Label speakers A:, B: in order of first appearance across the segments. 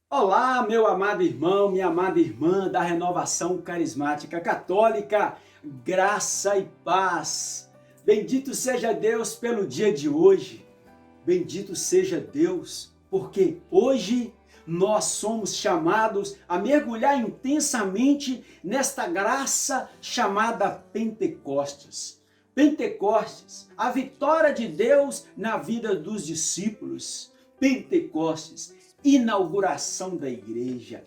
A: Olá, meu amado irmão, minha amada irmã da Renovação Carismática Católica, graça e paz. Bendito seja Deus pelo dia de hoje. Bendito seja Deus, porque hoje nós somos chamados a mergulhar intensamente nesta graça chamada Pentecostes. Pentecostes, a vitória de Deus na vida dos discípulos. Pentecostes, inauguração da igreja.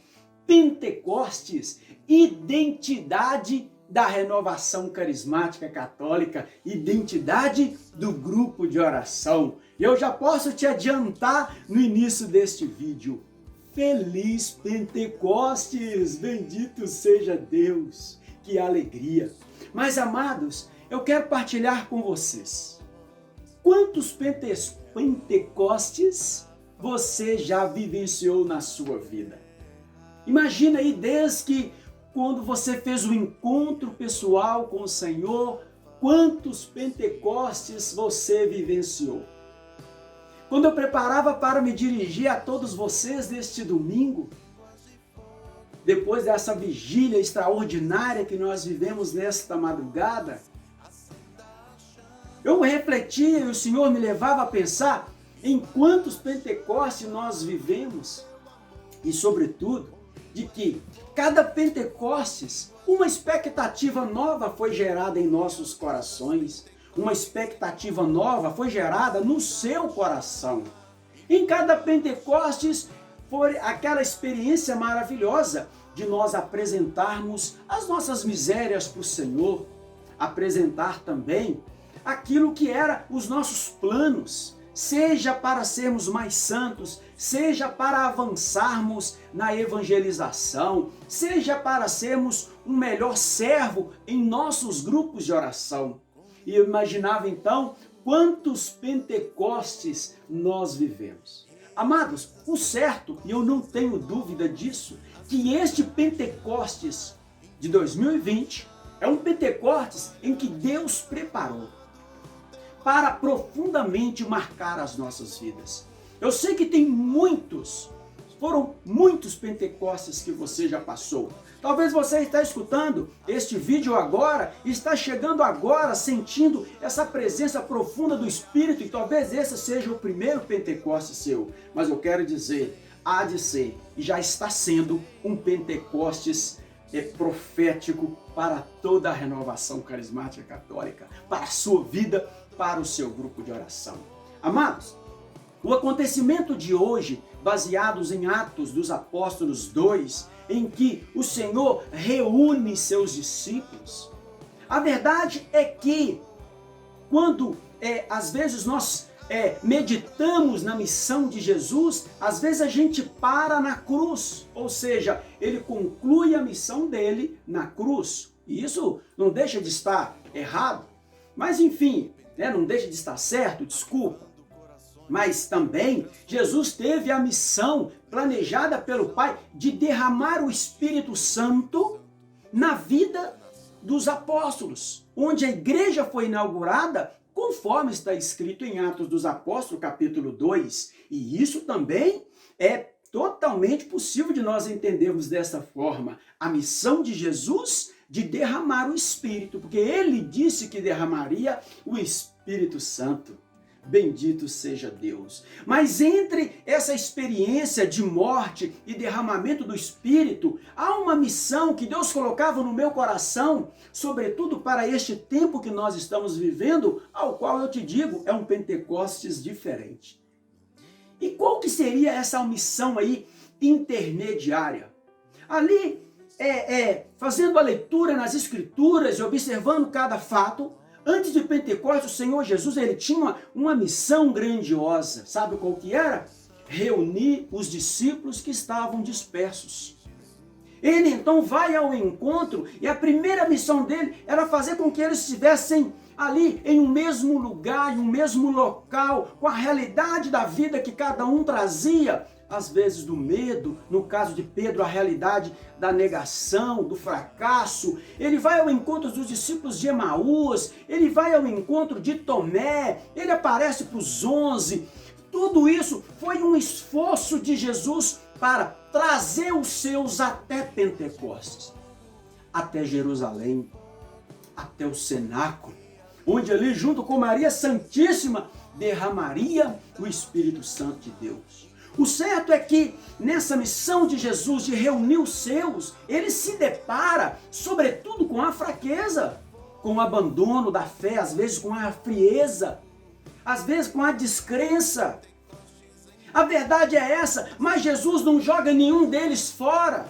A: Pentecostes, identidade da Renovação Carismática Católica, identidade do grupo de oração. Eu já posso te adiantar no início deste vídeo. Feliz Pentecostes! Bendito seja Deus! Que alegria! Mas, amados, eu quero partilhar com vocês. Quantos Pentecostes você já vivenciou na sua vida? Imagina aí desde que quando você fez o encontro pessoal com o Senhor, quantos Pentecostes você vivenciou? Quando eu preparava para me dirigir a todos vocês neste domingo, depois dessa vigília extraordinária que nós vivemos nesta madrugada, eu refletia e o Senhor me levava a pensar em quantos Pentecostes nós vivemos e, sobretudo, de que cada Pentecostes, uma expectativa nova foi gerada em nossos corações, uma expectativa nova foi gerada no seu coração. Em cada Pentecostes foi aquela experiência maravilhosa de nós apresentarmos as nossas misérias para o Senhor, apresentar também aquilo que era os nossos planos, seja para sermos mais santos, seja para avançarmos na evangelização, seja para sermos um melhor servo em nossos grupos de oração. E eu imaginava então quantos Pentecostes nós vivemos. Amados, o certo, e eu não tenho dúvida disso, que este Pentecostes de 2020 é um Pentecostes em que Deus preparou para profundamente marcar as nossas vidas. Eu sei que foram muitos Pentecostes que você já passou. Talvez você está escutando este vídeo agora, está chegando agora, sentindo essa presença profunda do Espírito, e talvez esse seja o primeiro Pentecoste seu. Mas eu quero dizer, há de ser, e já está sendo, um Pentecostes profético para toda a Renovação Carismática Católica, para a sua vida, para o seu grupo de oração. Amados, o acontecimento de hoje, baseados em Atos dos Apóstolos 2, em que o Senhor reúne seus discípulos, a verdade é que quando às vezes nós meditamos na missão de Jesus, às vezes a gente para na cruz, ou seja, ele conclui a missão dele na cruz, e isso não deixa de estar errado, mas enfim, não deixa de estar certo, desculpa. Mas também Jesus teve a missão planejada pelo Pai de derramar o Espírito Santo na vida dos apóstolos, onde a igreja foi inaugurada conforme está escrito em Atos dos Apóstolos, capítulo 2. E isso também é totalmente possível de nós entendermos dessa forma. A missão de Jesus de derramar o Espírito, porque ele disse que derramaria o Espírito Santo. Bendito seja Deus. Mas entre essa experiência de morte e derramamento do Espírito, há uma missão que Deus colocava no meu coração, sobretudo para este tempo que nós estamos vivendo, ao qual eu te digo, é um Pentecostes diferente. E qual que seria essa missão aí intermediária? Ali, fazendo a leitura nas Escrituras e observando cada fato, antes de Pentecostes, o Senhor Jesus ele tinha uma missão grandiosa. Sabe qual que era? Reunir os discípulos que estavam dispersos. Ele então vai ao encontro e a primeira missão dele era fazer com que eles estivessem ali em um mesmo lugar, em um mesmo local, com a realidade da vida que cada um trazia, às vezes do medo, no caso de Pedro, a realidade da negação, do fracasso. Ele vai ao encontro dos discípulos de Emaús, ele vai ao encontro de Tomé, ele aparece para os 11. Tudo isso foi um esforço de Jesus para trazer os seus até Pentecostes, até Jerusalém, até o cenáculo, onde ali junto com Maria Santíssima derramaria o Espírito Santo de Deus. O certo é que nessa missão de Jesus de reunir os seus, ele se depara sobretudo com a fraqueza, com o abandono da fé, às vezes com a frieza, às vezes com a descrença. A verdade é essa, mas Jesus não joga nenhum deles fora.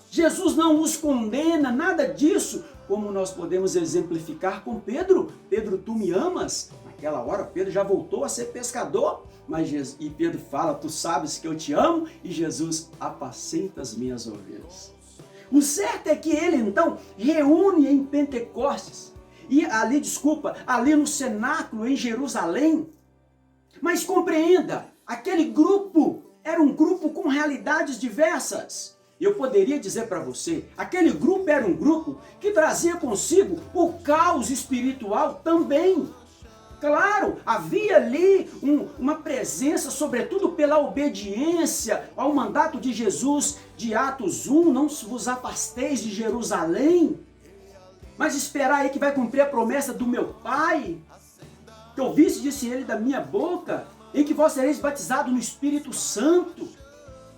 A: Jesus não os condena, nada disso, como nós podemos exemplificar com Pedro. Pedro, tu me amas? Naquela hora, Pedro já voltou a ser pescador, e Pedro fala, tu sabes que eu te amo, e Jesus, apacenta as minhas ovelhas. O certo é que ele então reúne em Pentecostes, e ali no cenáculo em Jerusalém, mas compreenda, aquele grupo era um grupo com realidades diversas. Eu poderia dizer para você, aquele grupo era um grupo que trazia consigo o caos espiritual também. Claro, havia ali uma presença, sobretudo pela obediência ao mandato de Jesus de Atos 1, não vos afasteis de Jerusalém, mas esperar aí que vai cumprir a promessa do meu Pai, que ouviste, disse ele, da minha boca, em que vós sereis batizados no Espírito Santo.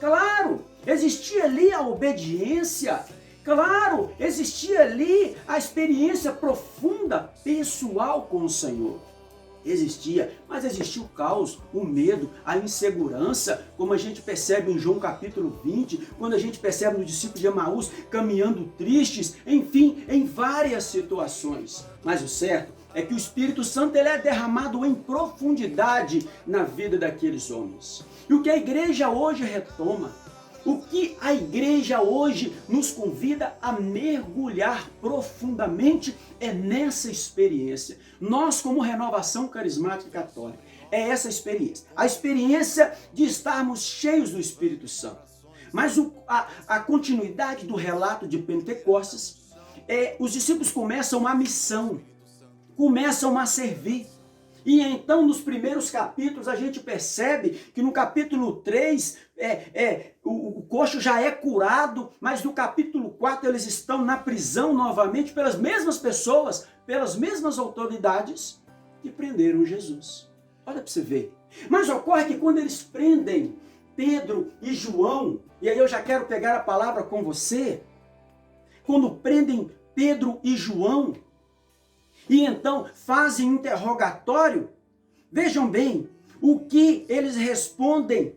A: Claro, existia ali a obediência, claro, existia ali a experiência profunda, pessoal com o Senhor. Existia, mas existia o caos, o medo, a insegurança, como a gente percebe em João capítulo 20, quando a gente percebe nos discípulos de Emaús caminhando tristes, enfim, em várias situações. Mas o certo é que o Espírito Santo ele é derramado em profundidade na vida daqueles homens. E o que a igreja hoje retoma, o que a igreja hoje nos convida a mergulhar profundamente é nessa experiência. Nós, como Renovação Carismática Católica, é essa experiência. A experiência de estarmos cheios do Espírito Santo. Mas a continuidade do relato de Pentecostes, os discípulos começam a missão, começam a servir. E então, nos primeiros capítulos, a gente percebe que no capítulo 3, o coxo já é curado, mas no capítulo 4 eles estão na prisão novamente pelas mesmas pessoas, pelas mesmas autoridades que prenderam Jesus. Olha para você ver. Mas ocorre que quando eles prendem Pedro e João, e aí eu já quero pegar a palavra com você, quando prendem Pedro e João, e então fazem interrogatório, vejam bem o que eles respondem.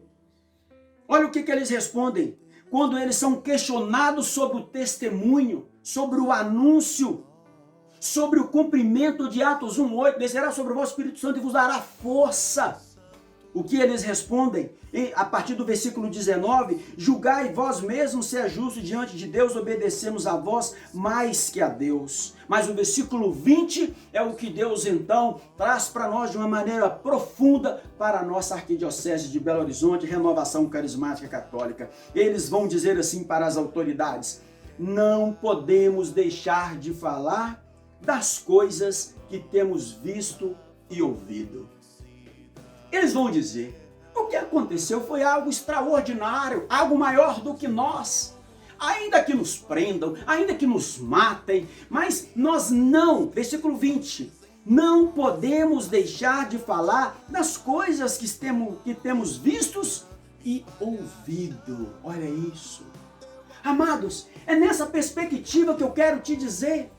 A: Olha o que eles respondem quando eles são questionados sobre o testemunho, sobre o anúncio, sobre o cumprimento de Atos 1:8, descerá sobre o vosso Espírito Santo e vos dará força. O que eles respondem? A partir do versículo 19, julgai vós mesmos se é justo diante de Deus, obedecemos a vós mais que a Deus. Mas o versículo 20 é o que Deus então traz para nós de uma maneira profunda para a nossa arquidiocese de Belo Horizonte, Renovação Carismática Católica. Eles vão dizer assim para as autoridades: não podemos deixar de falar das coisas que temos visto e ouvido. Eles vão dizer, o que aconteceu foi algo extraordinário, algo maior do que nós. Ainda que nos prendam, ainda que nos matem, mas nós não, versículo 20, não podemos deixar de falar das coisas que temos vistos e ouvido. Olha isso. Amados, é nessa perspectiva que eu quero te dizer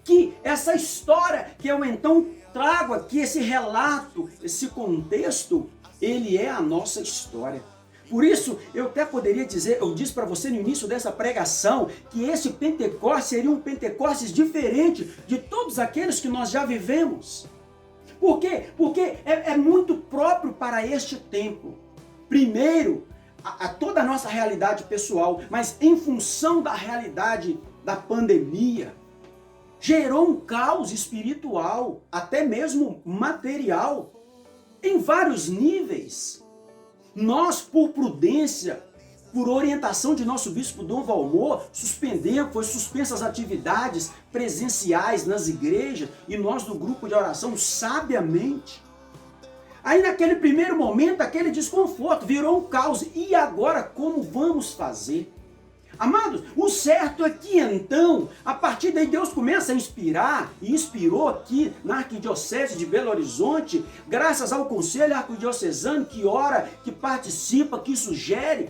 A: que essa história que eu então trago aqui, esse relato, esse contexto, ele é a nossa história. Por isso, eu até poderia dizer, eu disse para você no início dessa pregação, que esse Pentecostes seria um Pentecostes diferente de todos aqueles que nós já vivemos. Por quê? Porque é muito próprio para este tempo. Primeiro, a toda a nossa realidade pessoal, mas em função da realidade da pandemia, gerou um caos espiritual, até mesmo material, em vários níveis. Nós, por prudência, por orientação de nosso bispo Dom Valmor, foi suspensas as atividades presenciais nas igrejas, e nós do grupo de oração, sabiamente, Aí naquele primeiro momento, aquele desconforto virou um caos. E agora como vamos fazer? Amados, o certo é que então, a partir daí Deus começa a inspirar, e inspirou aqui na Arquidiocese de Belo Horizonte, graças ao Conselho Arquidiocesano que ora, que participa, que sugere,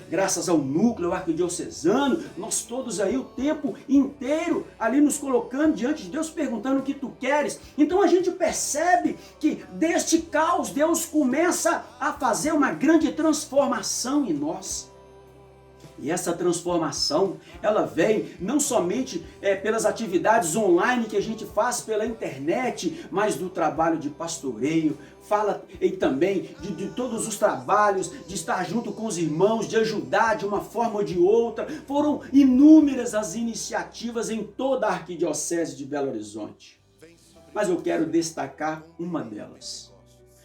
A: graças ao núcleo arquidiocesano, nós todos aí o tempo inteiro ali nos colocando diante de Deus, perguntando o que tu queres. Então a gente percebe que deste caos Deus começa a fazer uma grande transformação em nós. E essa transformação, ela vem não somente pelas atividades online que a gente faz pela internet, mas do trabalho de pastoreio, fala e também de todos os trabalhos, de estar junto com os irmãos, de ajudar de uma forma ou de outra. Foram inúmeras as iniciativas em toda a Arquidiocese de Belo Horizonte. Mas eu quero destacar uma delas.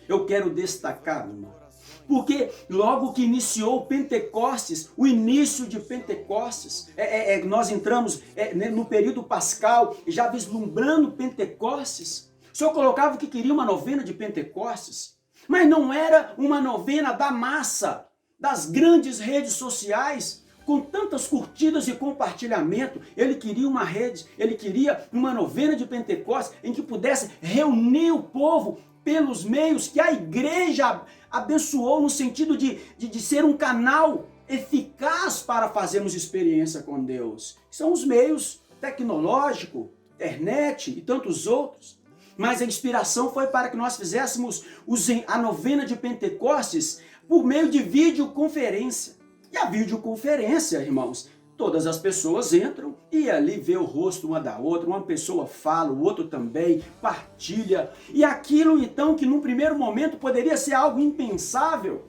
A: Eu quero destacar uma. Porque logo que iniciou o Pentecostes, o início de Pentecostes, nós entramos no período pascal, já vislumbrando Pentecostes, o Senhor colocava que queria uma novena de Pentecostes, mas não era uma novena da massa, das grandes redes sociais, com tantas curtidas e compartilhamento. Ele queria uma rede, ele queria uma novena de Pentecostes em que pudesse reunir o povo pelos meios que a igreja abençoou, no sentido de ser um canal eficaz para fazermos experiência com Deus. São os meios tecnológicos, internet e tantos outros. Mas a inspiração foi para que nós fizéssemos a novena de Pentecostes por meio de videoconferência. E a videoconferência, irmãos, todas as pessoas entram e ali vê o rosto uma da outra, uma pessoa fala, o outro também, partilha. E aquilo então que num primeiro momento poderia ser algo impensável,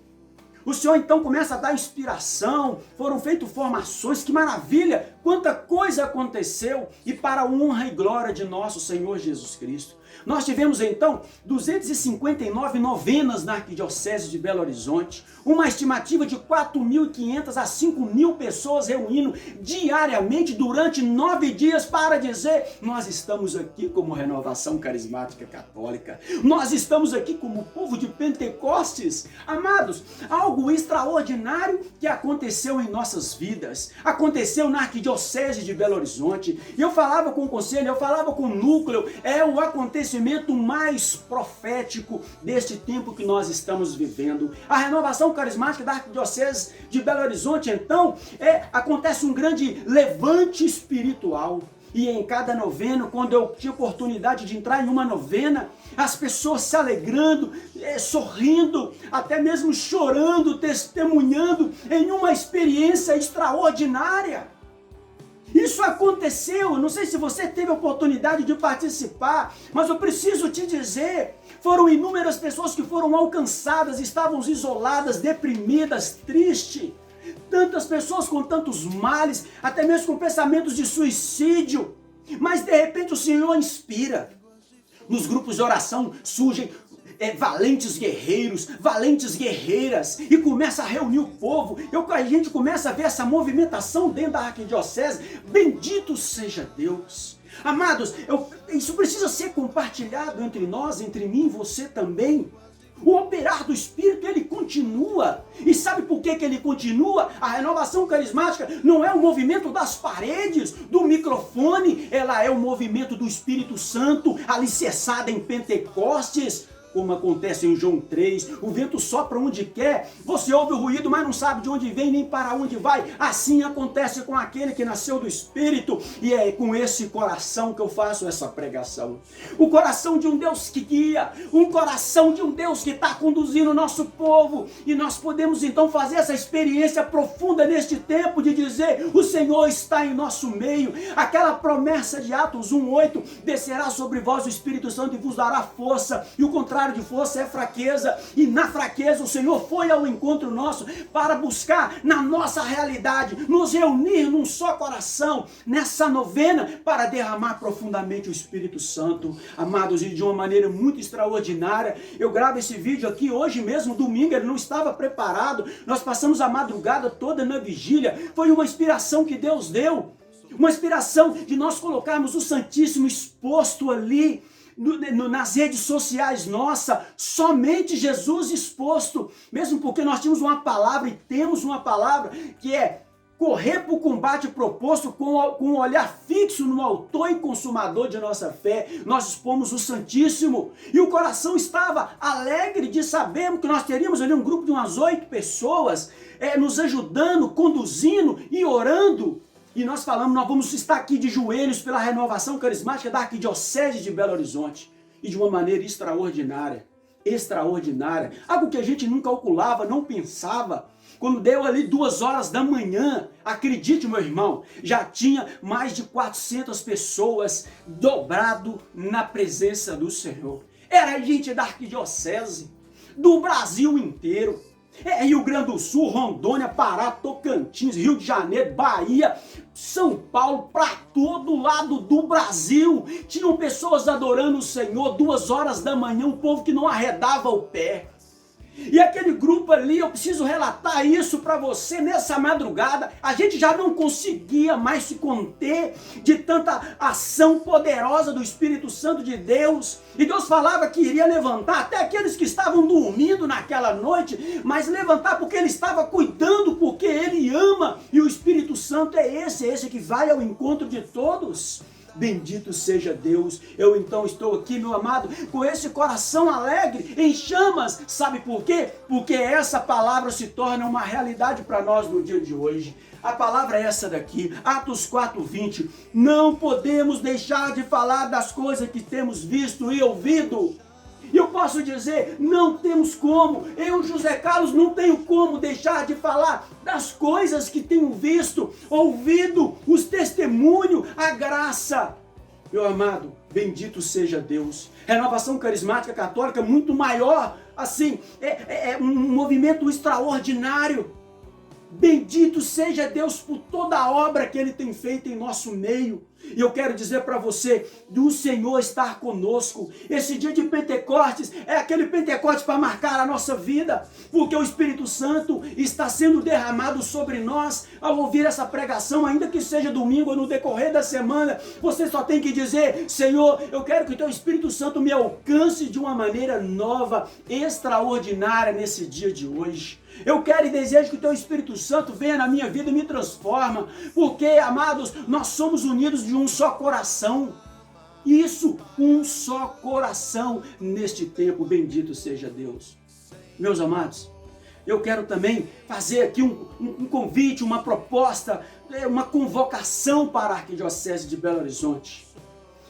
A: o Senhor então começa a dar inspiração, foram feitas formações, que maravilha, quanta coisa aconteceu, e para a honra e glória de nosso Senhor Jesus Cristo. Nós tivemos então 259 novenas na Arquidiocese de Belo Horizonte, uma estimativa de 4.500 a 5.000 pessoas reunindo diariamente durante 9 dias para dizer: nós estamos aqui como Renovação Carismática Católica, nós estamos aqui como povo de Pentecostes. Amados, algo extraordinário que aconteceu em nossas vidas, aconteceu na Arquidiocese de Belo Horizonte, e eu falava com o conselho, eu falava com o núcleo, é o acontecimento mais profético deste tempo que nós estamos vivendo. A Renovação Carismática da Arquidiocese de Belo Horizonte, então, acontece um grande levante espiritual. E em cada novena, quando eu tinha oportunidade de entrar em uma novena, as pessoas se alegrando, sorrindo, até mesmo chorando, testemunhando em uma experiência extraordinária. Isso aconteceu, não sei se você teve a oportunidade de participar, mas eu preciso te dizer, foram inúmeras pessoas que foram alcançadas, estavam isoladas, deprimidas, tristes. Tantas pessoas com tantos males, até mesmo com pensamentos de suicídio. Mas de repente o Senhor inspira. Nos grupos de oração surgem valentes guerreiros, valentes guerreiras, e começa a reunir o povo. A gente começa a ver essa movimentação dentro da Arquidiocese. Bendito seja Deus. Amados, isso precisa ser compartilhado entre nós, entre mim e você também. O operar do Espírito, ele continua. E sabe por que ele continua? A renovação carismática não é o movimento das paredes, do microfone, ela é o movimento do Espírito Santo, alicerçada em Pentecostes. Como acontece em João 3, o vento sopra onde quer, você ouve o ruído, mas não sabe de onde vem nem para onde vai. Assim acontece com aquele que nasceu do Espírito, e é com esse coração que eu faço essa pregação. O coração de um Deus que guia, um coração de um Deus que está conduzindo o nosso povo, e nós podemos então fazer essa experiência profunda neste tempo de dizer: o Senhor está em nosso meio. Aquela promessa de Atos 1:8, descerá sobre vós o Espírito Santo e vos dará força, e o contrário de força é fraqueza, e na fraqueza o Senhor foi ao encontro nosso para buscar na nossa realidade, nos reunir num só coração, nessa novena, para derramar profundamente o Espírito Santo. Amados, e de uma maneira muito extraordinária, eu gravo esse vídeo aqui hoje mesmo, domingo, ele não estava preparado, nós passamos a madrugada toda na vigília, foi uma inspiração que Deus deu, uma inspiração de nós colocarmos o Santíssimo exposto ali, nas redes sociais nossa, somente Jesus exposto, mesmo porque nós tínhamos uma palavra e temos uma palavra que é correr para o combate proposto com um olhar fixo no autor e consumador de nossa fé. Nós expomos o Santíssimo e o coração estava alegre de sabermos que nós teríamos ali um grupo de umas 8 pessoas nos ajudando, conduzindo e orando. E nós falamos, nós vamos estar aqui de joelhos pela renovação carismática da Arquidiocese de Belo Horizonte. E de uma maneira extraordinária, algo que a gente não calculava, não pensava. Quando deu ali 2 horas da manhã, acredite, meu irmão, já tinha mais de 400 pessoas dobrado na presença do Senhor. Era gente da Arquidiocese, do Brasil inteiro. Rio Grande do Sul, Rondônia, Pará, Tocantins, Rio de Janeiro, Bahia, São Paulo, para todo lado do Brasil. Tinham pessoas adorando o Senhor, 2 horas da manhã, um povo que não arredava o pé. E aquele grupo ali, eu preciso relatar isso para você, nessa madrugada, a gente já não conseguia mais se conter de tanta ação poderosa do Espírito Santo de Deus. E Deus falava que iria levantar até aqueles que estavam dormindo naquela noite, mas levantar porque Ele estava cuidando, porque Ele ama. E o Espírito Santo é esse que vai ao encontro de todos. Bendito seja Deus. Eu então estou aqui, meu amado, com esse coração alegre, em chamas. Sabe por quê? Porque essa palavra se torna uma realidade para nós no dia de hoje. A palavra é essa daqui, Atos 4:20. Não podemos deixar de falar das coisas que temos visto e ouvido. E eu posso dizer, não temos como, eu, José Carlos, não tenho como deixar de falar das coisas que tenho visto, ouvido, os testemunhos, a graça. Meu amado, bendito seja Deus. Renovação Carismática Católica muito maior, assim, é um movimento extraordinário. Bendito seja Deus por toda a obra que Ele tem feito em nosso meio. E eu quero dizer para você, do Senhor estar conosco. Esse dia de Pentecostes é aquele Pentecostes para marcar a nossa vida, porque o Espírito Santo está sendo derramado sobre nós. Ao ouvir essa pregação, ainda que seja domingo ou no decorrer da semana, você só tem que dizer, Senhor, eu quero que o Teu Espírito Santo me alcance de uma maneira nova, extraordinária nesse dia de hoje. Eu quero e desejo que o Teu Espírito Santo venha na minha vida e me transforma, porque, amados, nós somos unidos de um só coração. Isso, um só coração neste tempo, bendito seja Deus. Meus amados, eu quero também fazer aqui um convite, uma proposta, uma convocação para a Arquidiocese de Belo Horizonte.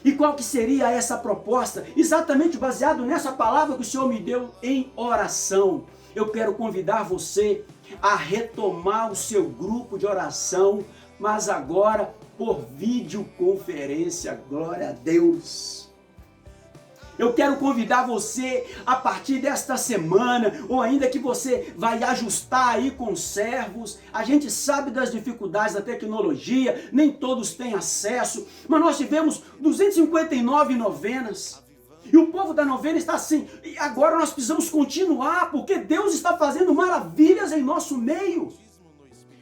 A: E qual que seria essa proposta? Exatamente baseado nessa palavra que o Senhor me deu em oração. Eu quero convidar você a retomar o seu grupo de oração, mas agora por videoconferência. Glória a Deus! Eu quero convidar você a partir desta semana, ou ainda que você vai ajustar aí com servos. A gente sabe das dificuldades da tecnologia, nem todos têm acesso, mas nós tivemos 259 novenas. E o povo da novena está assim, e agora nós precisamos continuar, porque Deus está fazendo maravilhas em nosso meio.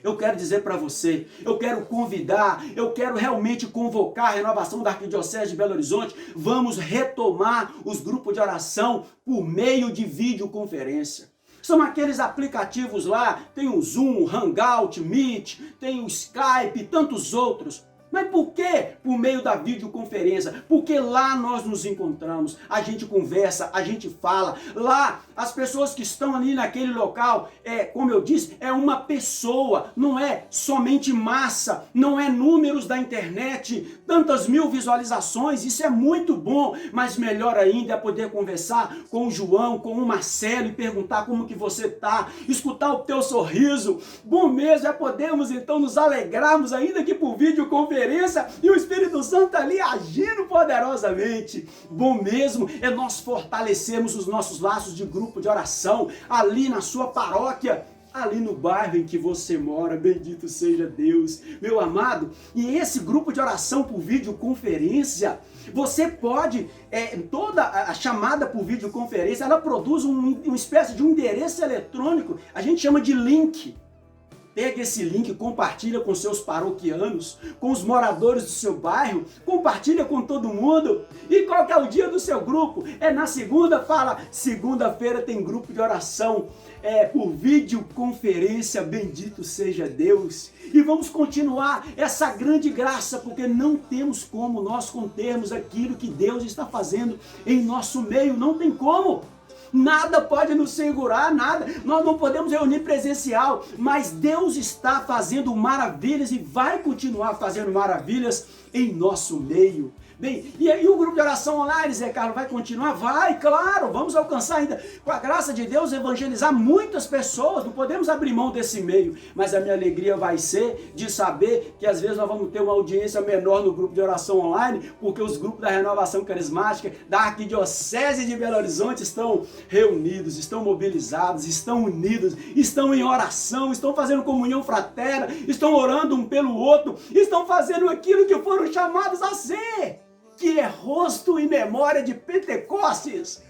A: Eu quero dizer para você, eu quero convidar, eu quero realmente convocar a renovação da Arquidiocese de Belo Horizonte. Vamos retomar os grupos de oração por meio de videoconferência. São aqueles aplicativos lá, tem o Zoom, Hangout, Meet, tem o Skype e tantos outros. Mas por quê? Por meio da videoconferência. Porque lá nós nos encontramos, a gente conversa, a gente fala. Lá, as pessoas que estão ali naquele local, como eu disse, é uma pessoa, não é somente massa, não é números da internet, tantas mil visualizações, isso é muito bom, mas melhor ainda é poder conversar com o João, com o Marcelo e perguntar como que você está, escutar o teu sorriso. Bom mesmo é podermos então nos alegrarmos, ainda que por videoconferência, e o Espírito Santo ali agindo poderosamente. Bom mesmo é nós fortalecermos os nossos laços de grupo de oração ali na sua paróquia, ali no bairro em que você mora. Bendito seja Deus, meu amado. E esse grupo de oração por videoconferência, você pode, toda a chamada por videoconferência, ela produz uma espécie de um endereço eletrônico, a gente chama de link. Pega esse link, compartilha com seus paroquianos, com os moradores do seu bairro, compartilha com todo mundo. E qual que é o dia do seu grupo? É na segunda? Fala, segunda-feira tem grupo de oração, por videoconferência, bendito seja Deus. E vamos continuar essa grande graça, porque não temos como nós contermos aquilo que Deus está fazendo em nosso meio, não tem como. Nada pode nos segurar, nada. Nós não podemos reunir presencial, mas Deus está fazendo maravilhas e vai continuar fazendo maravilhas em nosso meio. Bem, e aí o grupo de oração online, Zé Carlos, vai continuar? Vai, claro, vamos alcançar ainda, com a graça de Deus, evangelizar muitas pessoas, não podemos abrir mão desse meio, mas a minha alegria vai ser de saber que às vezes nós vamos ter uma audiência menor no grupo de oração online, porque os grupos da Renovação Carismática, da Arquidiocese de Belo Horizonte estão reunidos, estão mobilizados, estão unidos, estão em oração, estão fazendo comunhão fraterna, estão orando um pelo outro, estão fazendo aquilo que foram chamados a ser, que é rosto e memória de Pentecostes,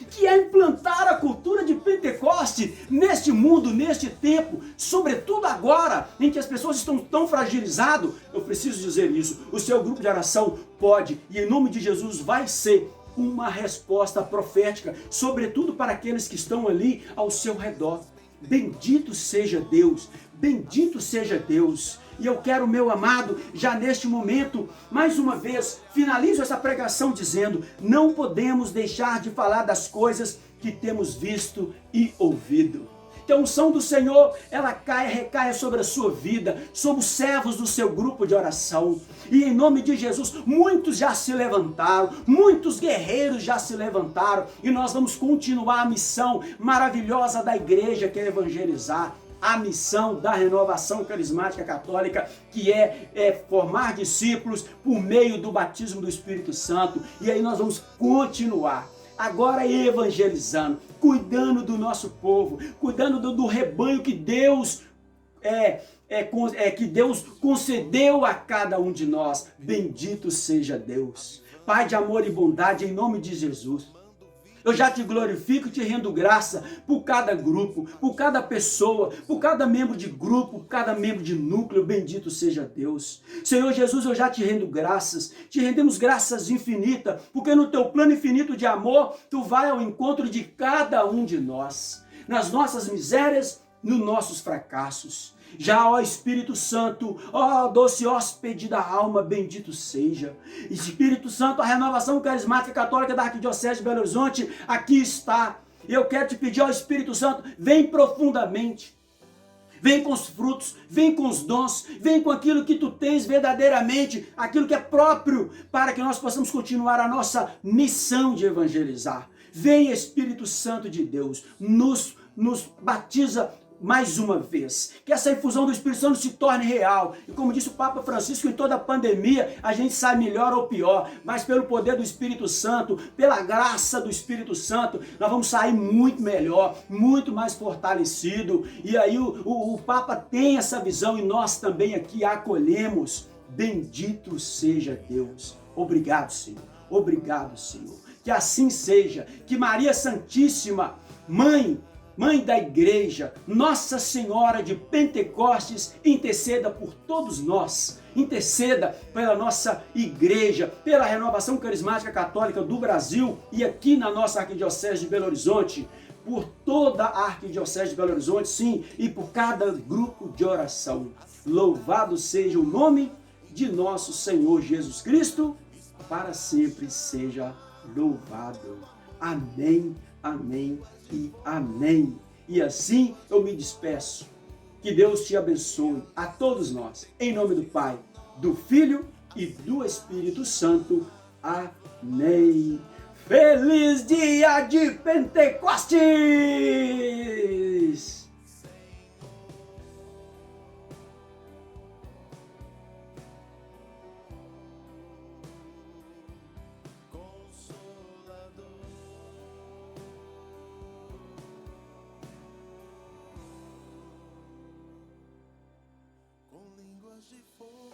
A: que é implantar a cultura de Pentecoste neste mundo, neste tempo, sobretudo agora, em que as pessoas estão tão fragilizadas. Eu preciso dizer isso, o seu grupo de oração pode, e em nome de Jesus vai ser uma resposta profética, sobretudo para aqueles que estão ali ao seu redor. Bendito seja Deus, bendito seja Deus. E eu quero, meu amado, já neste momento, mais uma vez, finalizo essa pregação dizendo: não podemos deixar de falar das coisas que temos visto e ouvido. Que a unção do Senhor, ela recaia sobre a sua vida, sobre os servos do seu grupo de oração. E em nome de Jesus, muitos já se levantaram, muitos guerreiros já se levantaram, e nós vamos continuar a missão maravilhosa da igreja, que é evangelizar. A missão da Renovação Carismática Católica, que é formar discípulos por meio do batismo do Espírito Santo. E aí nós vamos continuar agora evangelizando, cuidando do nosso povo, cuidando do rebanho que Deus que Deus concedeu a cada um de nós. Bendito seja Deus, Pai de amor e bondade, em nome de Jesus. Eu já te glorifico e te rendo graça por cada grupo, por cada pessoa, por cada membro de grupo, por cada membro de núcleo. Bendito seja Deus. Senhor Jesus, eu já te rendo graças, te rendemos graças infinitas, porque no teu plano infinito de amor, tu vai ao encontro de cada um de nós, nas nossas misérias, nos nossos fracassos. Já, ó Espírito Santo, ó doce hóspede da alma, bendito seja. Espírito Santo, a Renovação Carismática Católica da Arquidiocese de Belo Horizonte, aqui está. Eu quero te pedir, ó Espírito Santo, vem profundamente. Vem com os frutos, vem com os dons, vem com aquilo que tu tens verdadeiramente, aquilo que é próprio, para que nós possamos continuar a nossa missão de evangelizar. Vem, Espírito Santo de Deus, nos batiza mais uma vez, que essa infusão do Espírito Santo se torne real. E como disse o Papa Francisco, em toda a pandemia a gente sai melhor ou pior, mas pelo poder do Espírito Santo, pela graça do Espírito Santo, nós vamos sair muito melhor, muito mais fortalecido. E aí o Papa tem essa visão e nós também aqui a acolhemos. Bendito seja Deus. Obrigado, Senhor. Obrigado, Senhor. Que assim seja, que Maria Santíssima, Mãe da Igreja, Nossa Senhora de Pentecostes, interceda por todos nós, interceda pela nossa igreja, pela Renovação Carismática Católica do Brasil e aqui na nossa Arquidiocese de Belo Horizonte, por toda a Arquidiocese de Belo Horizonte, sim, e por cada grupo de oração. Louvado seja o nome de nosso Senhor Jesus Cristo, para sempre seja louvado. Amém, amém e amém. E assim eu me despeço. Que Deus te abençoe a todos nós. Em nome do Pai, do Filho e do Espírito Santo. Amém. Feliz dia de Pentecostes!
B: Com línguas de fogo.